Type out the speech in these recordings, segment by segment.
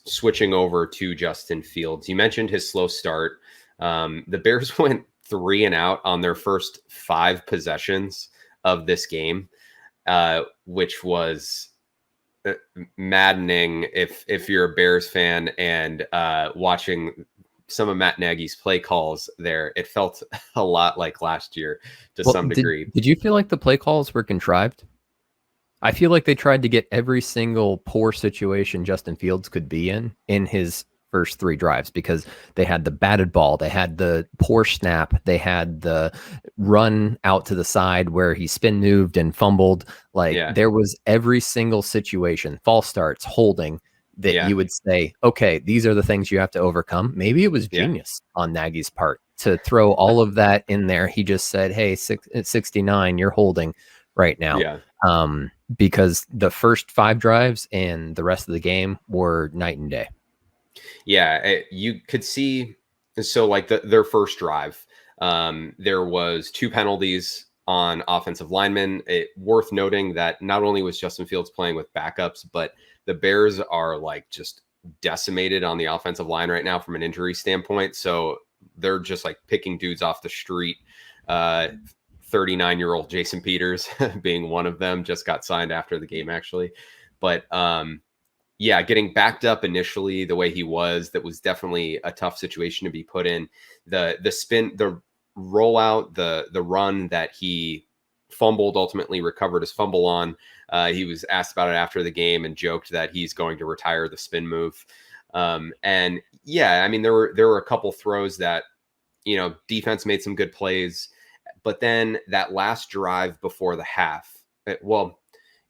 switching over to Justin Fields, you mentioned his slow start. The Bears went 3 and out on their first 5 possessions of this game, which was maddening if you're a Bears fan and watching some of Matt Nagy's play calls there. It felt a lot like last year to some degree. Did you feel like the play calls were contrived? I feel like they tried to get every single poor situation Justin Fields could be in his first 3 drives, because they had the batted ball, they had the poor snap, they had the run out to the side where he spin moved and fumbled. There was every single situation, false starts, holding, that you would say, okay, these are the things you have to overcome. Maybe it was genius on Nagy's part to throw all of that in there. He just said, hey, 69, you're holding right now. Because the first 5 drives and the rest of the game were night and day. Yeah, you could see. So like their first drive, there was 2 penalties on offensive linemen. Worth noting that not only was Justin Fields playing with backups, but the Bears are like just decimated on the offensive line right now from an injury standpoint. So they're just like picking dudes off the street. 39-year-old Jason Peters being one of them, just got signed after the game, actually. But getting backed up initially the way he was, that was definitely a tough situation to be put in. The spin, the rollout, the run that he fumbled, ultimately recovered his fumble on. He was asked about it after the game and joked that he's going to retire the spin move. And yeah, I mean, there were a couple throws that, defense made some good plays. But then that last drive before the half,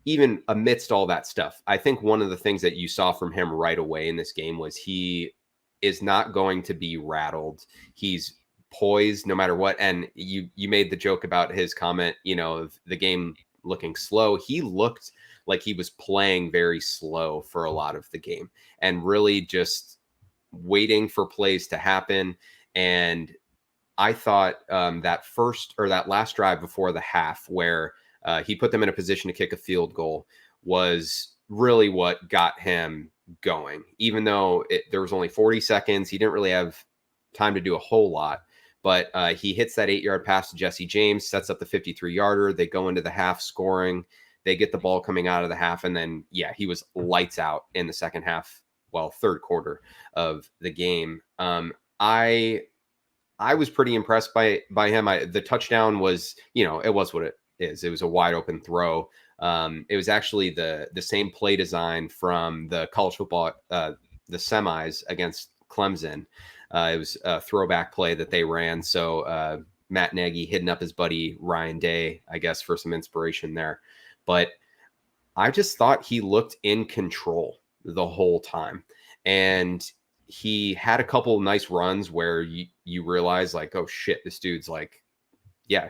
even amidst all that stuff, I think one of the things that you saw from him right away in this game was he is not going to be rattled. He's poised no matter what. And you made the joke about his comment, of the game looking slow. He looked like he was playing very slow for a lot of the game and really just waiting for plays to happen. And I thought that last drive before the half, where he put them in a position to kick a field goal, was really what got him going. Even though there was only 40 seconds, he didn't really have time to do a whole lot. But he hits that 8-yard pass to Jesse James, sets up the 53-yarder. They go into the half scoring. They get the ball coming out of the half. And then, he was lights out in the second half, third quarter of the game. I was pretty impressed by him. The touchdown was, it was what it is. It was a wide open throw. It was actually the same play design from the college football, the semis against Clemson. It was a throwback play that they ran. So Matt Nagy hitting up his buddy Ryan Day, I guess, for some inspiration there. But I just thought he looked in control the whole time. And he had a couple nice runs where you realize, like, oh shit, this dude's like,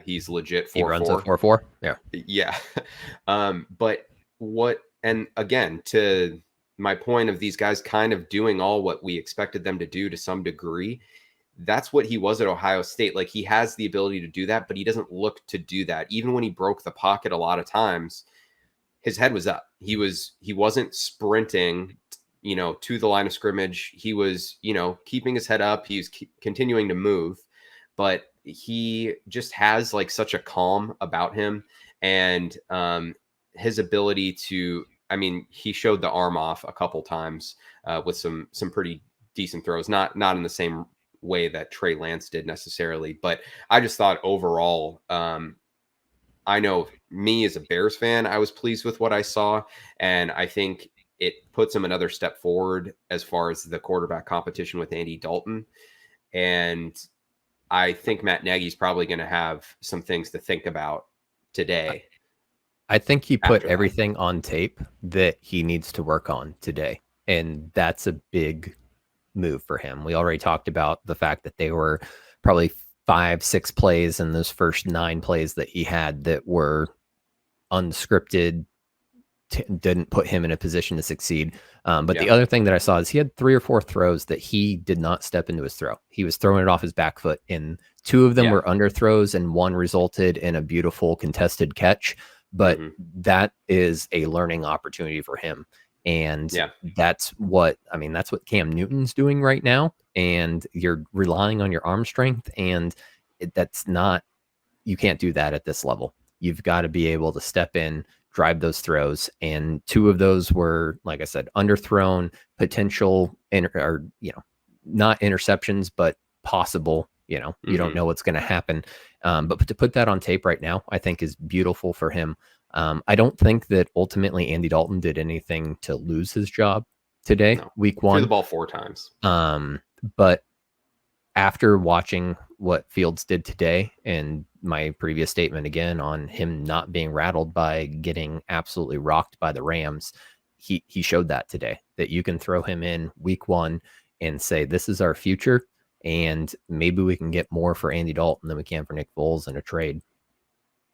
he's legit 4-4. He runs a 4-4. Yeah. And again, to my point of these guys kind of doing all what we expected them to do to some degree, that's what he was at Ohio State. Like, he has the ability to do that, but he doesn't look to do that. Even when he broke the pocket a lot of times, his head was up. He wasn't sprinting to the line of scrimmage. He was, keeping his head up. He's continuing to move, but he just has like such a calm about him, and his ability to, he showed the arm off a couple times with some pretty decent throws, not in the same way that Trey Lance did necessarily, but I just thought overall, I know me as a Bears fan, I was pleased with what I saw, and I think it puts him another step forward as far as the quarterback competition with Andy Dalton. And I think Matt Nagy's probably going to have some things to think about today. I think he put everything on tape that he needs to work on today. And that's a big move for him. We already talked about the fact that they were probably 5-6 plays in those first 9 plays that he had that were unscripted, didn't put him in a position to succeed. But the other thing that I saw is he had 3 or 4 throws that he did not step into his throw. He was throwing it off his back foot, and 2 of them were underthrows, and 1 resulted in a beautiful contested catch. But that is a learning opportunity for him. And Yeah. that's what Cam Newton's doing right now. And you're relying on your arm strength. And you can't do that at this level. You've got to be able to step in, drive those throws. And 2 of those were, like I said, underthrown, potential, not interceptions, but possible. You don't know what's going to happen. But to put that on tape right now, I think is beautiful for him. I don't think that ultimately Andy Dalton did anything to lose his job today, No. week 1. Threw the ball 4 times. But after watching what Fields did today and my previous statement again on him not being rattled by getting absolutely rocked by the Rams, he showed that today, that you can throw him in week 1 and say, this is our future. And maybe we can get more for Andy Dalton than we can for Nick Foles in a trade.